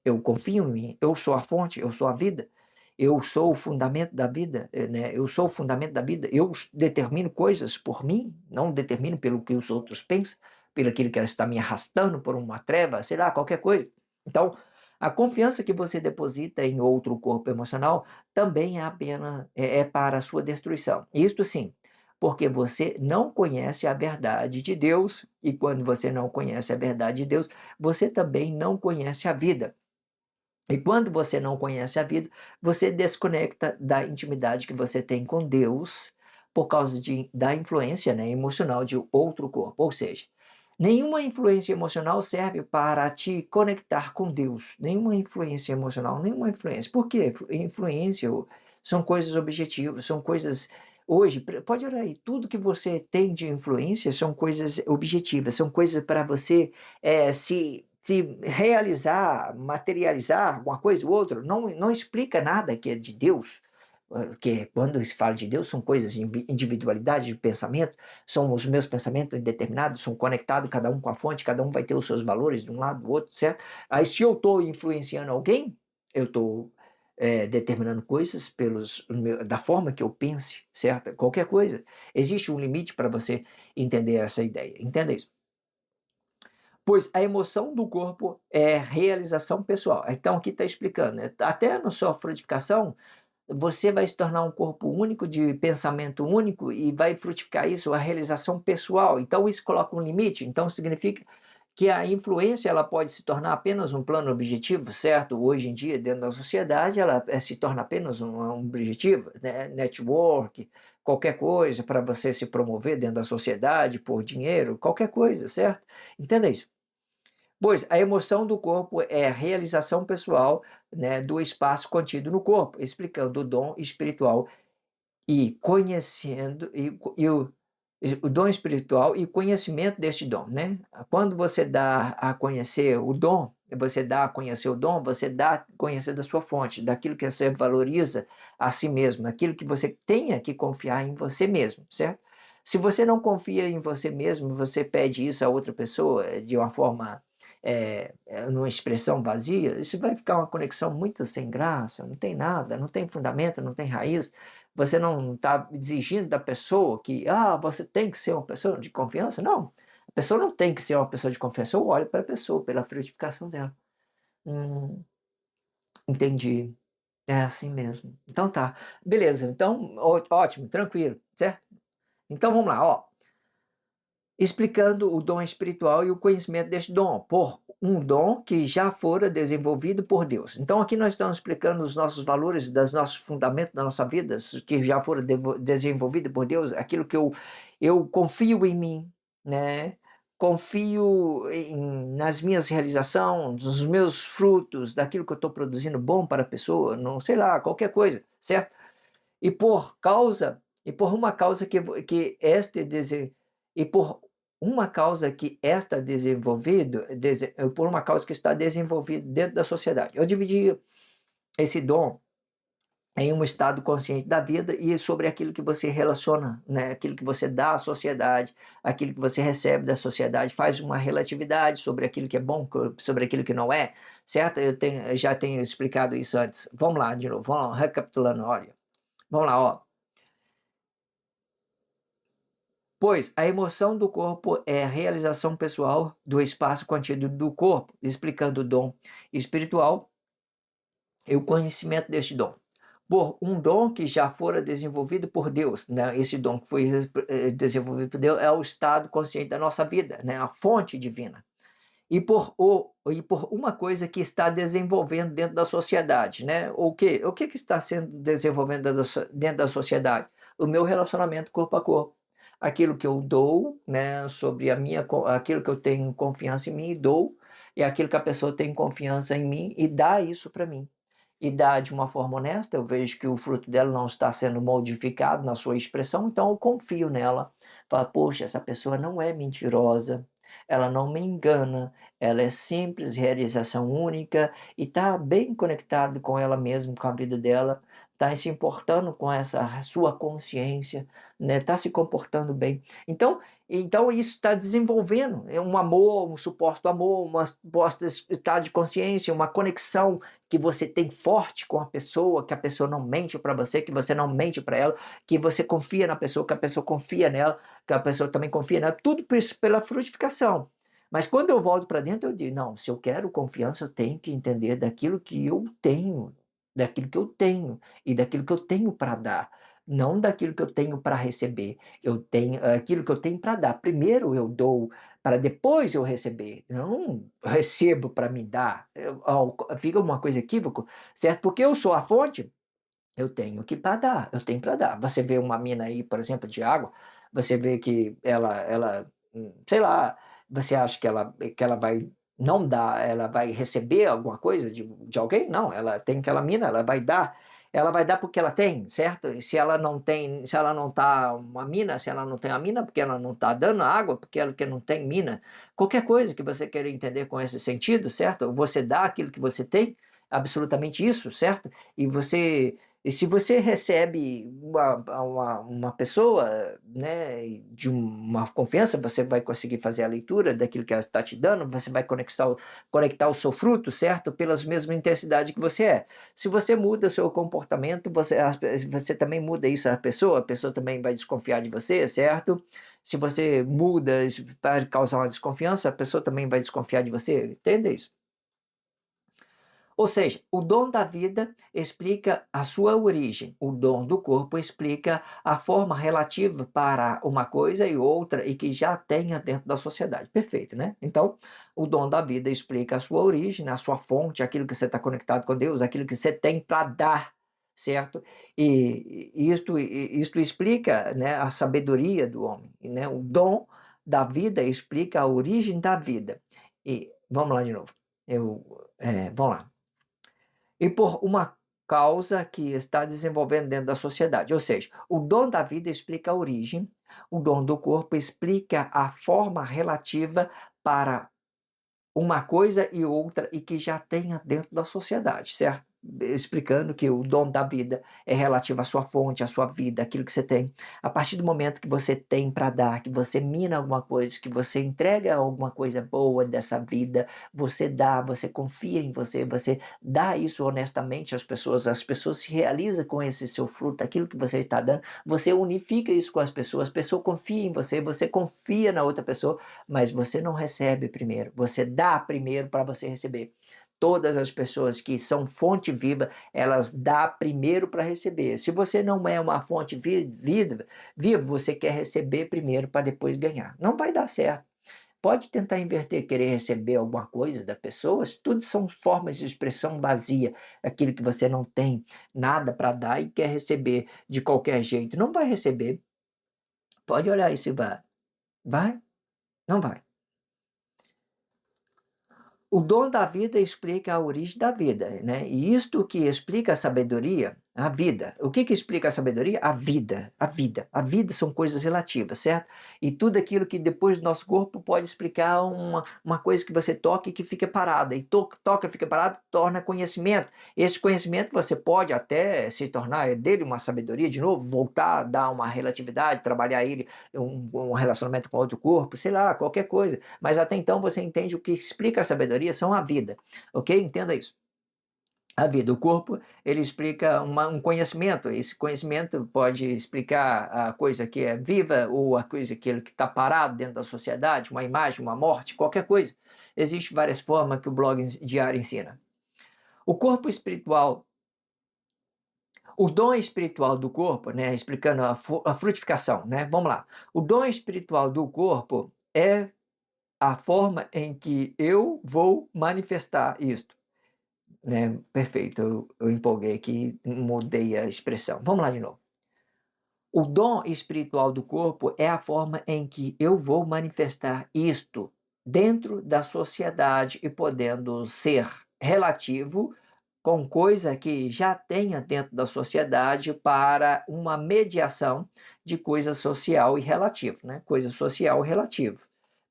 Eu confio em mim. Eu sou a fonte, eu sou a vida. Eu sou o fundamento da vida, né? Eu sou o fundamento da vida. Eu determino coisas por mim, não determino pelo que os outros pensam, pelo aquilo que ela está me arrastando por uma treva, sei lá, qualquer coisa. Então, a confiança que você deposita em outro corpo emocional também é apenas é para a sua destruição. Isto sim, porque você não conhece a verdade de Deus, e quando você não conhece a verdade de Deus, você também não conhece a vida. E quando você não conhece a vida, você desconecta da intimidade que você tem com Deus por causa da influência, né, emocional de outro corpo. Ou seja, nenhuma influência emocional serve para te conectar com Deus. Nenhuma influência emocional, nenhuma influência. Por quê? Influência são coisas objetivas, são coisas. Hoje, pode olhar aí, tudo que você tem de influência são coisas objetivas, são coisas para você se realizar, materializar alguma coisa ou outra, não explica nada que é de Deus, que quando se fala de Deus são coisas, individualidade de pensamento, são os meus pensamentos determinados, são conectados cada um com a fonte, cada um vai ter os seus valores de um lado do outro, certo? Aí se eu estou influenciando alguém, eu estou determinando coisas da forma que eu pense, certo? Qualquer coisa. Existe um limite para você entender essa ideia. Entenda isso. Pois a emoção do corpo é realização pessoal. Então aqui está explicando, né? Até na sua frutificação, você vai se tornar um corpo único, de pensamento único, e vai frutificar isso, a realização pessoal. Então isso coloca um limite, então significa que a influência ela pode se tornar apenas um plano objetivo, certo? Hoje em dia, dentro da sociedade, ela se torna apenas um objetivo, né? Network, qualquer coisa para você se promover dentro da sociedade por dinheiro, qualquer coisa, certo? Entenda isso. Pois a emoção do corpo é a realização pessoal, né, do espaço contido no corpo, explicando o dom espiritual e conhecendo o dom espiritual e conhecimento deste dom, né? Quando você dá a conhecer o dom, você dá a conhecer o dom, você dá a conhecer da sua fonte, daquilo que você valoriza a si mesmo, daquilo que você tenha que confiar em você mesmo, certo? Se você não confia em você mesmo, você pede isso a outra pessoa de uma forma numa expressão vazia, isso vai ficar uma conexão muito sem graça, não tem nada, não tem fundamento, não tem raiz. Você não está exigindo da pessoa que, você tem que ser uma pessoa de confiança. Não, a pessoa não tem que ser uma pessoa de confiança. Eu olho para a pessoa, pela frutificação dela. Hum, entendi. É assim mesmo. Então tá. Beleza, então ótimo, tranquilo, certo? Então vamos lá, ó. Explicando o dom espiritual e o conhecimento deste dom, por um dom que já fora desenvolvido por Deus. Então aqui nós estamos explicando os nossos valores, dos nossos fundamentos da nossa vida, que já foram desenvolvidos por Deus, aquilo que eu confio em mim, né? Confio nas minhas realizações, nos meus frutos, daquilo que eu estou produzindo bom para a pessoa, não sei lá, qualquer coisa, certo? E por uma causa que este e por uma causa que está desenvolvido, por uma causa que está desenvolvido dentro da sociedade. Eu dividi esse dom em um estado consciente da vida e sobre aquilo que você relaciona, né? Aquilo que você dá à sociedade, aquilo que você recebe da sociedade, faz uma relatividade sobre aquilo que é bom, sobre aquilo que não é, certo? Eu já tenho explicado isso antes. Vamos lá de novo, vamos lá, recapitulando, olha. Vamos lá, ó. Pois a emoção do corpo é a realização pessoal do espaço contido do corpo, explicando o dom espiritual e o conhecimento deste dom. Por um dom que já fora desenvolvido por Deus, né? Esse dom que foi desenvolvido por Deus é o estado consciente da nossa vida, né? A fonte divina. E por uma coisa que está desenvolvendo dentro da sociedade, né? O que está sendo desenvolvendo dentro da sociedade? O meu relacionamento corpo a corpo. Aquilo que eu dou, né, sobre aquilo que eu tenho confiança em mim e dou, e aquilo que a pessoa tem confiança em mim e dá isso para mim. E dá de uma forma honesta, eu vejo que o fruto dela não está sendo modificado na sua expressão, então eu confio nela. Falo, poxa, essa pessoa não é mentirosa, ela não me engana, ela é simples, realização única e está bem conectado com ela mesma, com a vida dela, está se importando com essa sua consciência, né? Está se comportando bem. Então isso está desenvolvendo um amor, um suposto amor, uma suposta estado de consciência, uma conexão que você tem forte com a pessoa, que a pessoa não mente para você, que você não mente para ela, que você confia na pessoa, que a pessoa confia nela, que a pessoa também confia nela, tudo pela frutificação. Mas quando eu volto para dentro, eu digo, não, se eu quero confiança, eu tenho que entender daquilo que eu tenho e daquilo que eu tenho para dar, não daquilo que eu tenho para receber. Eu tenho aquilo que eu tenho para dar. Primeiro eu dou para depois eu receber. Eu não recebo para me dar. Fica uma coisa equívoco, certo? Porque eu sou a fonte, eu tenho que para dar, eu tenho para dar. Você vê uma mina aí, por exemplo, de água, você vê que sei lá, você acha que ela vai não dar, ela vai receber alguma coisa de alguém? Não, ela tem aquela mina, ela vai dar porque ela tem, certo? E se ela não tem, se ela não tá uma mina, se ela não tem a mina, porque ela não tá dando água, porque ela que não tem mina, qualquer coisa que você queira entender com esse sentido, certo? Você dá aquilo que você tem, absolutamente isso, certo? E se você recebe uma pessoa, né, de uma confiança, você vai conseguir fazer a leitura daquilo que ela está te dando, você vai conectar o seu fruto, certo? Pelas mesmas intensidades que você é. Se você muda o seu comportamento, você também muda isso a pessoa também vai desconfiar de você, certo? Se você muda isso para causar uma desconfiança, a pessoa também vai desconfiar de você, entende isso? Ou seja, o dom da vida explica a sua origem, o dom do corpo explica a forma relativa para uma coisa e outra e que já tenha dentro da sociedade. Perfeito, né? Então, o dom da vida explica a sua origem, a sua fonte, aquilo que você está conectado com Deus, aquilo que você tem para dar, certo? E isto explica, né, a sabedoria do homem, né? O dom da vida explica a origem da vida. E vamos lá de novo. Vamos lá e por uma causa que está desenvolvendo dentro da sociedade. Ou seja, o dom da vida explica a origem, o dom do corpo explica a forma relativa para uma coisa e outra e que já tenha dentro da sociedade, certo? explicando que o dom da vida é relativo à sua fonte, à sua vida, aquilo que você tem. A partir do momento que você tem para dar, que você mina alguma coisa, que você entrega alguma coisa boa dessa vida, você dá, você confia em você, você dá isso honestamente às pessoas se realizam com esse seu fruto, aquilo que você está dando, você unifica isso com as pessoas, a pessoa confia em você, você confia na outra pessoa, mas você não recebe primeiro, você dá primeiro para você receber. Todas as pessoas que são fonte viva, elas dá primeiro para receber. Se você não é uma fonte viva, você quer receber primeiro para depois ganhar. Não vai dar certo. Pode tentar inverter, querer receber alguma coisa da pessoa, tudo são formas de expressão vazia, aquilo que você não tem nada para dar e quer receber de qualquer jeito. Não vai receber. Pode olhar isso e vai. Vai? Não vai. O dom da vida explica a origem da vida, né? E isto que explica a sabedoria, a vida. O que explica a sabedoria? A vida, a vida. A vida são coisas relativas, certo? E tudo aquilo que depois do nosso corpo pode explicar uma coisa que você toca e que fica parada. E toca, fica parado, torna conhecimento. Esse conhecimento você pode até se tornar dele uma sabedoria, de novo, voltar, dar uma relatividade, trabalhar ele, um relacionamento com outro corpo, sei lá, qualquer coisa. Mas até então você entende o que explica a sabedoria são a vida, ok? Entenda isso. A vida, o corpo, ele explica um conhecimento. Esse conhecimento pode explicar a coisa que é viva ou a coisa que está parado dentro da sociedade, uma imagem, uma morte, qualquer coisa. Existem várias formas que o blog diário ensina. O corpo espiritual, o dom espiritual do corpo, né, explicando a frutificação, né? Vamos lá. O dom espiritual do corpo é a forma em que eu vou manifestar isto, né? Perfeito, eu empolguei aqui, mudei a expressão. Vamos lá de novo. O dom espiritual do corpo é a forma em que eu vou manifestar isto dentro da sociedade e podendo ser relativo com coisa que já tenha dentro da sociedade para uma mediação de coisa social e relativa, né? Coisa social e relativa.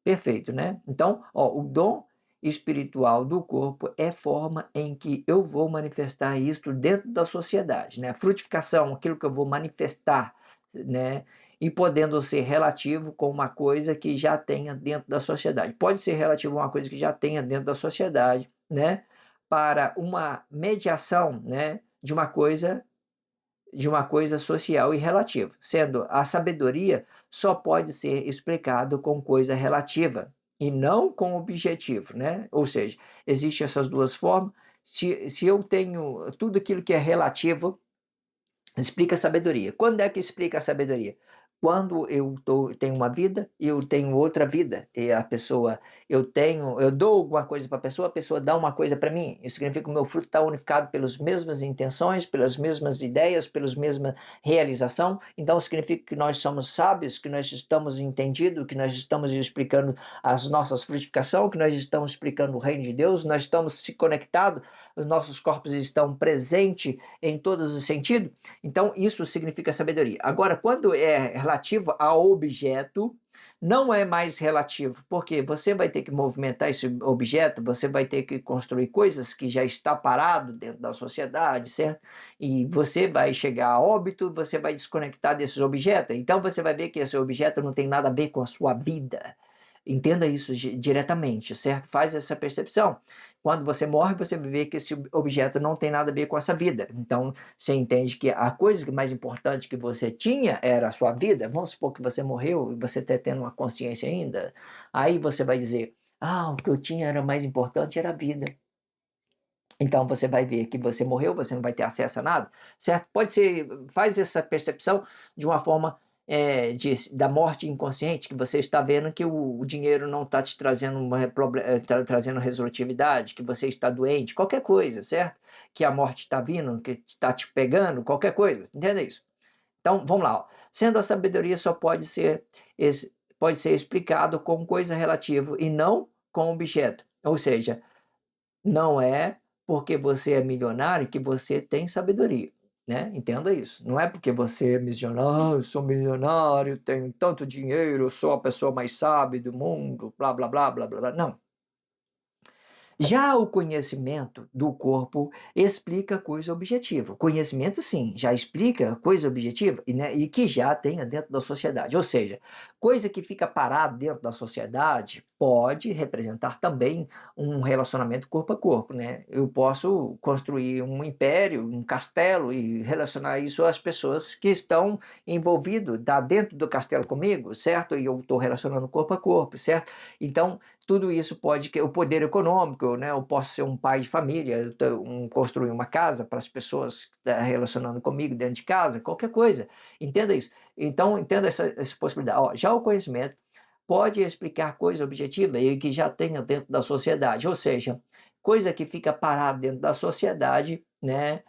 Perfeito, né? Então, ó, o dom espiritual do corpo é forma em que eu vou manifestar isso dentro da sociedade, né? A frutificação, aquilo que eu vou manifestar, né? E podendo ser relativo com uma coisa que já tenha dentro da sociedade. Pode ser relativo a uma coisa que já tenha dentro da sociedade, né? Para uma mediação, né? De uma coisa social e relativa, sendo a sabedoria só pode ser explicado com coisa relativa e não com objetivo, né? Ou seja, existem essas duas formas. Se eu tenho tudo aquilo que é relativo, explica a sabedoria. Quando é que explica a sabedoria? Quando tenho uma vida e eu tenho outra vida. E a pessoa, eu dou alguma coisa para a pessoa dá uma coisa para mim. Isso significa que o meu fruto está unificado pelas mesmas intenções, pelas mesmas ideias, pelas mesmas realização. Então significa que nós somos sábios, que nós estamos entendidos, que nós estamos explicando as nossas frutificação, que nós estamos explicando o reino de Deus, nós estamos se conectados, os nossos corpos estão presentes em todos os sentidos. Então, isso significa sabedoria. Agora, quando é relativo a objeto, não é mais relativo, porque você vai ter que movimentar esse objeto, você vai ter que construir coisas que já está parado dentro da sociedade, certo? E você vai chegar a óbito, você vai desconectar desses objetos. Então, você vai ver que esse objeto não tem nada a ver com a sua vida. Entenda isso diretamente, certo? Faz essa percepção. Quando você morre, você vê que esse objeto não tem nada a ver com essa vida. Então, você entende que a coisa mais importante que você tinha era a sua vida. Vamos supor que você morreu e você está tendo uma consciência ainda. Aí você vai dizer: ah, o que eu tinha era mais importante era a vida. Então você vai ver que você morreu, você não vai ter acesso a nada, certo? Pode ser, faz essa percepção de uma forma da morte inconsciente, que você está vendo que o dinheiro não está te trazendo trazendo resolutividade, que você está doente, qualquer coisa, certo? Que a morte está vindo, que está te pegando, qualquer coisa, entenda isso? Então, vamos lá. Ó. Sendo a sabedoria só pode ser explicado com coisa relativa e não com objeto. Ou seja, não é porque você é milionário que você tem sabedoria, né? Entenda isso. Não é porque você é missionário, sou milionário, tenho tanto dinheiro, sou a pessoa mais sábia do mundo, blá, blá, blá, blá, blá, blá. Não. Já o conhecimento do corpo explica coisa objetiva. O conhecimento, sim, já explica coisa objetiva e, né, e que já tenha dentro da sociedade. Ou seja, coisa que fica parada dentro da sociedade pode representar também um relacionamento corpo a corpo, né? Eu posso construir um império, um castelo e relacionar isso às pessoas que estão envolvidas, tá dentro do castelo comigo, certo? E eu estou relacionando corpo a corpo, certo? Então, tudo isso pode o poder econômico, né, eu posso ser um pai de família, construir uma casa para as pessoas que tá relacionando comigo dentro de casa, qualquer coisa, entenda isso. Então entenda essa possibilidade. Ó, já o conhecimento pode explicar coisa objetiva e que já tenha dentro da sociedade, ou seja, coisa que fica parada dentro da sociedade, né,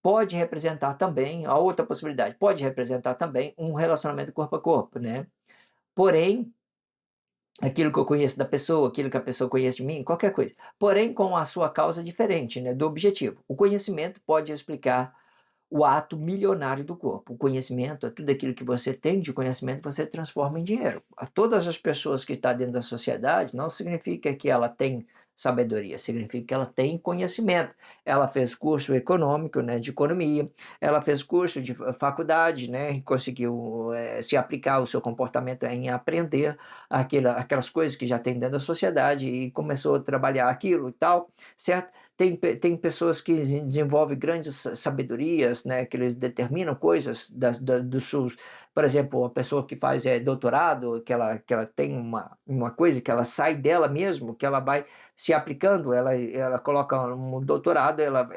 pode representar também a outra possibilidade, pode representar também um relacionamento corpo a corpo, né. Porém, aquilo que eu conheço da pessoa, aquilo que a pessoa conhece de mim, qualquer coisa. Porém, com a sua causa diferente, né, do objetivo. O conhecimento pode explicar o ato milionário do corpo. O conhecimento é tudo aquilo que você tem de conhecimento, você transforma em dinheiro. A todas as pessoas que estão dentro da sociedade, não significa que ela tem sabedoria, significa que ela tem conhecimento. Ela fez curso econômico, né, de economia, ela fez curso de faculdade, né, e conseguiu se aplicar o seu comportamento em aprender aquelas coisas que já tem dentro da sociedade e começou a trabalhar aquilo e tal, certo? Tem pessoas que desenvolvem grandes sabedorias, né, que eles determinam coisas dos seus. Por exemplo, a pessoa que faz doutorado, que ela tem uma coisa que ela sai dela mesmo, que ela vai se aplicando, ela coloca um doutorado, ela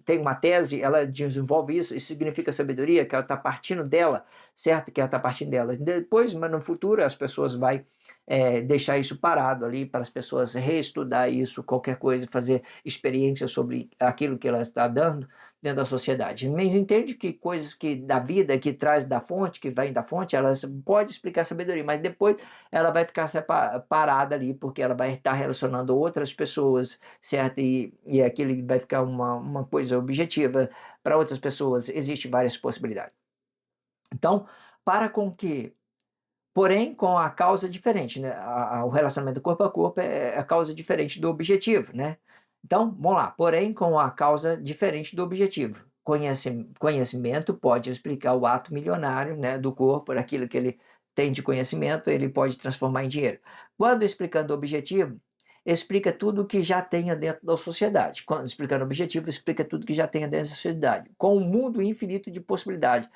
tem uma tese, ela desenvolve isso significa sabedoria, que ela está partindo dela, certo? Que ela está partindo dela. Depois, mas no futuro, as pessoas vai deixar isso parado ali para as pessoas reestudar isso, qualquer coisa, fazer experiência sobre aquilo que ela está dando dentro da sociedade. Mas entende que coisas que da vida, que traz da fonte, que vem da fonte, elas pode explicar sabedoria, mas depois ela vai ficar parada ali, porque ela vai estar relacionando outras pessoas, certo? E aquilo vai ficar uma coisa objetiva para outras pessoas. Existem várias possibilidades. Então, para com que porém, com a causa diferente, né, o relacionamento corpo a corpo é a causa diferente do objetivo, né. Então, vamos lá, porém com a causa diferente do objetivo. Conhecimento pode explicar o ato milionário, né, do corpo, aquilo que ele tem de conhecimento, ele pode transformar em dinheiro. Quando explicando o objetivo, explica tudo o que já tenha dentro da sociedade. Quando explicando o objetivo, explica tudo que já tenha dentro da sociedade, com um mundo infinito de possibilidades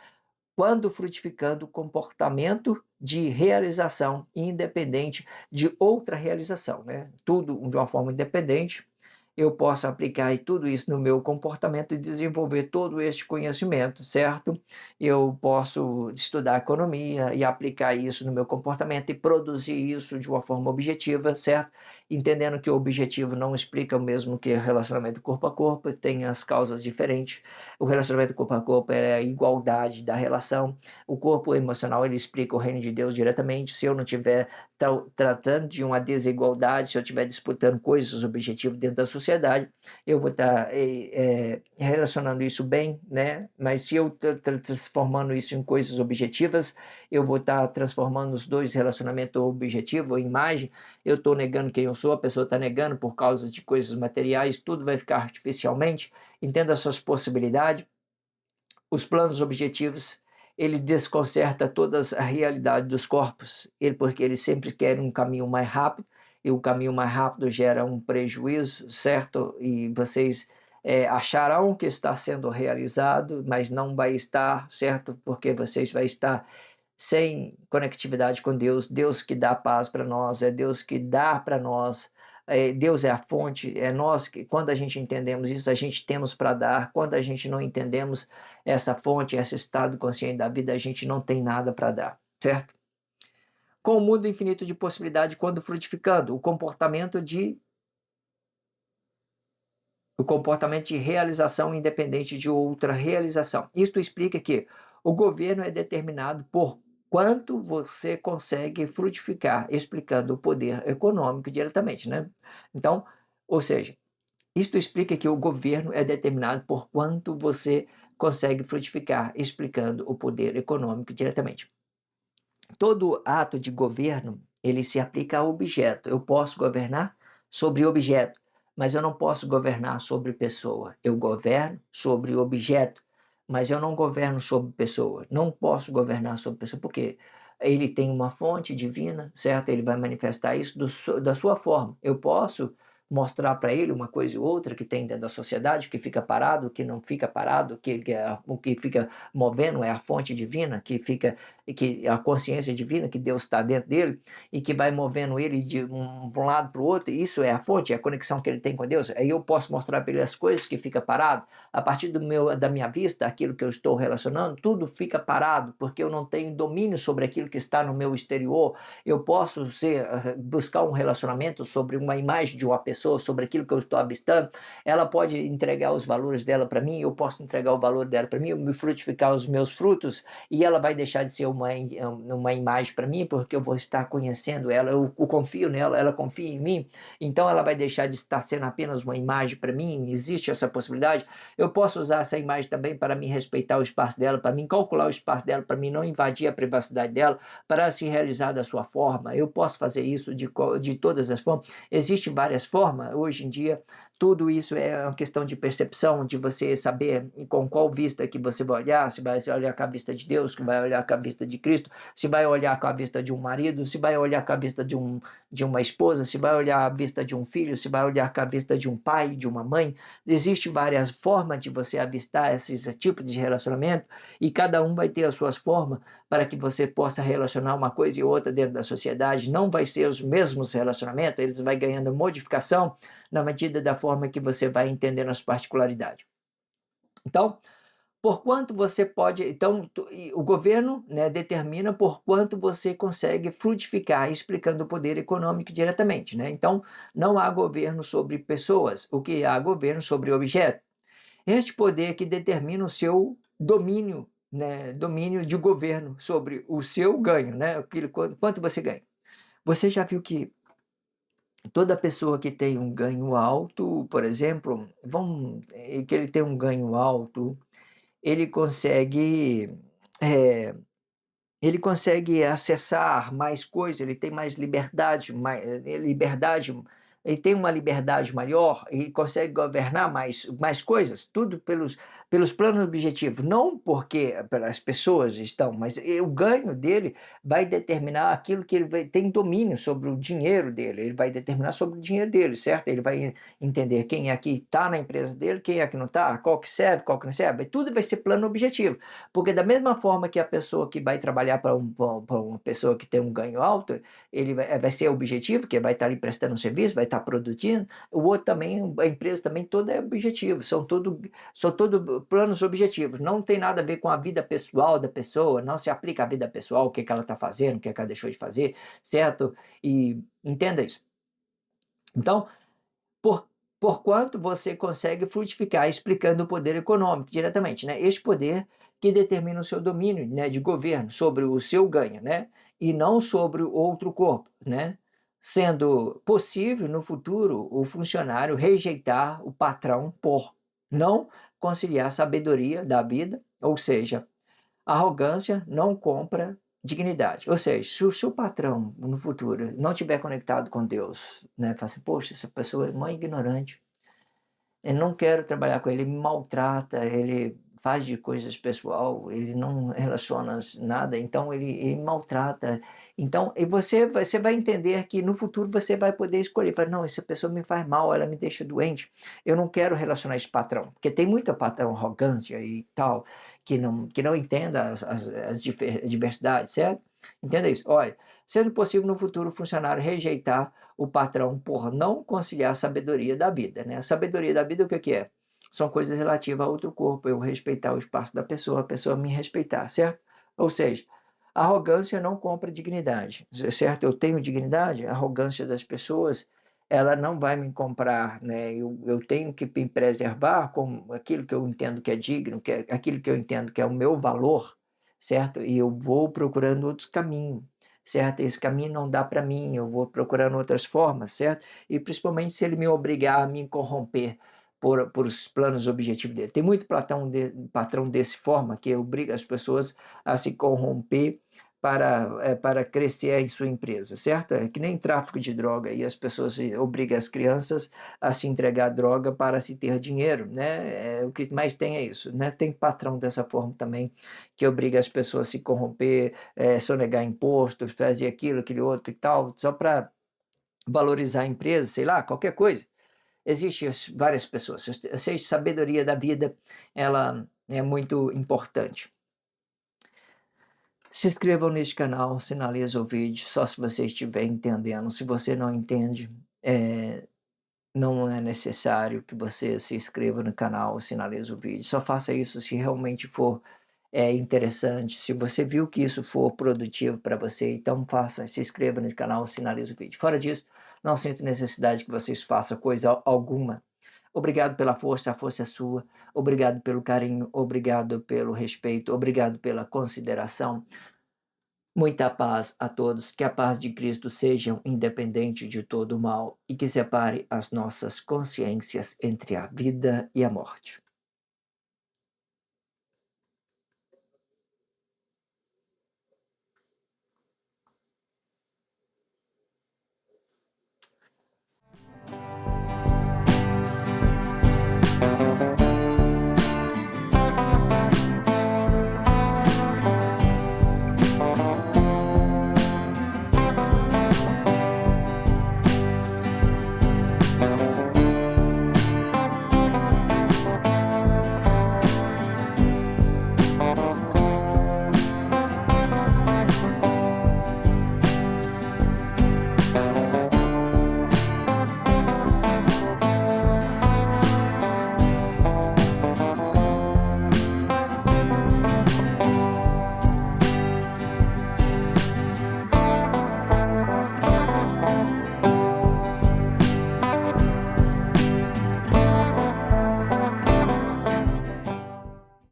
quando frutificando comportamento de realização independente de outra realização, né? Tudo de uma forma independente, eu posso aplicar tudo isso no meu comportamento e desenvolver todo este conhecimento, certo? Eu posso estudar economia e aplicar isso no meu comportamento e produzir isso de uma forma objetiva, certo? Entendendo que o objetivo não explica o mesmo que relacionamento corpo a corpo, tem as causas diferentes. O relacionamento corpo a corpo é a igualdade da relação. O corpo emocional ele explica o reino de Deus diretamente. Se eu não tiver tratando de uma desigualdade, se eu estiver disputando coisas objetivas dentro da sociedade, eu vou estar relacionando isso bem, né? Mas se eu estou transformando isso em coisas objetivas, eu vou estar transformando os dois relacionamentos objetivo em imagem, eu estou negando quem eu sou, a pessoa está negando por causa de coisas materiais, tudo vai ficar artificialmente. Entenda as suas possibilidades, os planos objetivos, ele desconcerta todas a realidade dos corpos, porque eles sempre querem um caminho mais rápido, e o caminho mais rápido gera um prejuízo, certo? E vocês acharão que está sendo realizado, mas não vai estar, certo? Porque vocês vão estar sem conectividade com Deus, Deus que dá paz para nós, é Deus que dá para nós, Deus é a fonte, é nós que, quando a gente entendemos isso, a gente temos para dar, quando a gente não entendemos essa fonte, esse estado consciente da vida, a gente não tem nada para dar, certo? Com o mundo infinito de possibilidade, quando frutificando, o comportamento de realização independente de outra realização. Isto explica que o governo é determinado por quanto você consegue frutificar, explicando o poder econômico diretamente, né? Então, ou seja, isto explica que o governo é determinado por quanto você consegue frutificar, explicando o poder econômico diretamente. Todo ato de governo, ele se aplica ao objeto. Eu posso governar sobre objeto, mas eu não posso governar sobre pessoa. Eu governo sobre objeto, mas eu não governo sobre pessoa. Não posso governar sobre pessoa, porque ele tem uma fonte divina, certo? Ele vai manifestar isso da sua forma. Eu posso mostrar para ele uma coisa e outra que tem dentro da sociedade, que fica parado, que não fica parado, o que fica movendo é a fonte divina, que a consciência divina, que Deus está dentro dele, e que vai movendo ele de um lado para o outro, e isso é a fonte, é a conexão que ele tem com Deus. Aí eu posso mostrar para ele as coisas que fica parado, a partir da minha vista, aquilo que eu estou relacionando, tudo fica parado, porque eu não tenho domínio sobre aquilo que está no meu exterior. Eu posso buscar um relacionamento sobre uma imagem de uma pessoa, sobre aquilo que eu estou avistando, ela pode entregar os valores dela para mim, eu posso entregar o valor dela para mim, eu me frutificar os meus frutos, e ela vai deixar de ser uma imagem para mim, porque eu vou estar conhecendo ela, eu confio nela, ela confia em mim, então ela vai deixar de estar sendo apenas uma imagem para mim, existe essa possibilidade. Eu posso usar essa imagem também para me respeitar o espaço dela, para mim calcular o espaço dela, para mim não invadir a privacidade dela, para se realizar da sua forma. Eu posso fazer isso de todas as formas. Existem várias formas, hoje em dia, tudo isso é uma questão de percepção, de você saber com qual vista que você vai olhar, se vai olhar com a vista de Deus, se vai olhar com a vista de Cristo, se vai olhar com a vista de um marido, se vai olhar com a vista de uma esposa, se vai olhar a vista de um filho, se vai olhar com a vista de um pai, de uma mãe. Existem várias formas de você avistar esses tipos de relacionamento, e cada um vai ter as suas formas para que você possa relacionar uma coisa e outra dentro da sociedade. Não vai ser os mesmos relacionamentos, eles vão ganhando modificação na medida da forma que você vai entendendo as particularidades. Então, por quanto você pode. Então, o governo, né, determina por quanto você consegue frutificar, explicando o poder econômico diretamente. Né? Então, não há governo sobre pessoas, o que há governo sobre objetos. Este poder que determina o seu domínio, né, domínio de governo sobre o seu ganho, né, quanto você ganha. Você já viu que toda pessoa que tem um ganho alto, por exemplo, que ele tem um ganho alto, ele consegue, eh, ele consegue acessar mais coisas, ele tem mais liberdade, liberdade, ele tem uma liberdade maior e consegue governar mais coisas, tudo pelos planos objetivos, não porque pelas pessoas estão, mas o ganho dele vai determinar aquilo que tem domínio sobre o dinheiro dele, ele vai determinar sobre o dinheiro dele, certo? Ele vai entender quem é que está na empresa dele, quem é que não está, qual que serve, qual que não serve, tudo vai ser plano objetivo. Porque da mesma forma que a pessoa que vai trabalhar para uma pessoa que tem um ganho alto, ele vai ser objetivo, que vai estar ali prestando um serviço, vai estar produzindo, o outro também, a empresa também toda é objetivo, são todo planos objetivos, não tem nada a ver com a vida pessoal da pessoa, não se aplica à vida pessoal, o que ela está fazendo, o que ela deixou de fazer, certo? E entenda isso. Então, por porquanto você consegue frutificar, explicando o poder econômico diretamente, né? Este poder que determina o seu domínio, né, de governo sobre o seu ganho, né? E não sobre o outro corpo, né? Sendo possível no futuro o funcionário rejeitar o patrão por não conciliar a sabedoria da vida, ou seja, arrogância não compra dignidade. Ou seja, se o seu patrão no futuro não estiver conectado com Deus, né, fala assim, poxa, essa pessoa é muito ignorante, eu não quero trabalhar com ele, ele me maltrata, ele faz de coisas pessoal, ele não relaciona nada, então ele maltrata. Então, e você vai entender que no futuro você vai poder escolher, fala, não, essa pessoa me faz mal, ela me deixa doente, eu não quero relacionar esse patrão, porque tem muita patrão arrogância e tal, que não entenda as diversidades, certo? Entenda isso. Olha, sendo possível no futuro o funcionário rejeitar o patrão por não conciliar a sabedoria da vida, né? A sabedoria da vida, o que é? São coisas relativas a outro corpo, eu respeitar o espaço da pessoa, a pessoa me respeitar, certo? Ou seja, arrogância não compra dignidade, certo? Eu tenho dignidade, a arrogância das pessoas, ela não vai me comprar, né? Eu tenho que me preservar com aquilo que eu entendo que é digno, aquilo que eu entendo que é o meu valor, certo? E eu vou procurando outros caminhos, certo? Esse caminho não dá para mim, eu vou procurando outras formas, certo? E principalmente se ele me obrigar a me corromper por os planos objetivos dele. Tem muito patrão desse forma que obriga as pessoas a se corromper para crescer em sua empresa, certo? É que nem tráfico de droga e as pessoas obrigam as crianças a se entregar droga para se ter dinheiro, né? O que mais tem é isso, né? Tem patrão dessa forma também, que obriga as pessoas a se corromper, sonegar imposto, fazer aquilo, aquele outro e tal, só para valorizar a empresa, sei lá, qualquer coisa. Existem várias pessoas. Eu sei, sabedoria da vida, ela é muito importante. Se inscrevam neste canal, sinaliza o vídeo, só se você estiver entendendo. Se você não entende, não é necessário que você se inscreva no canal, sinalize o vídeo. Só faça isso se realmente for interessante. Se você viu que isso for produtivo para você, então faça, se inscreva no canal, sinalize o vídeo. Fora disso, não sinto necessidade que vocês façam coisa alguma. Obrigado pela força, a força é sua. Obrigado pelo carinho, obrigado pelo respeito, obrigado pela consideração. Muita paz a todos, que a paz de Cristo seja independente de todo o mal e que separe as nossas consciências entre a vida e a morte.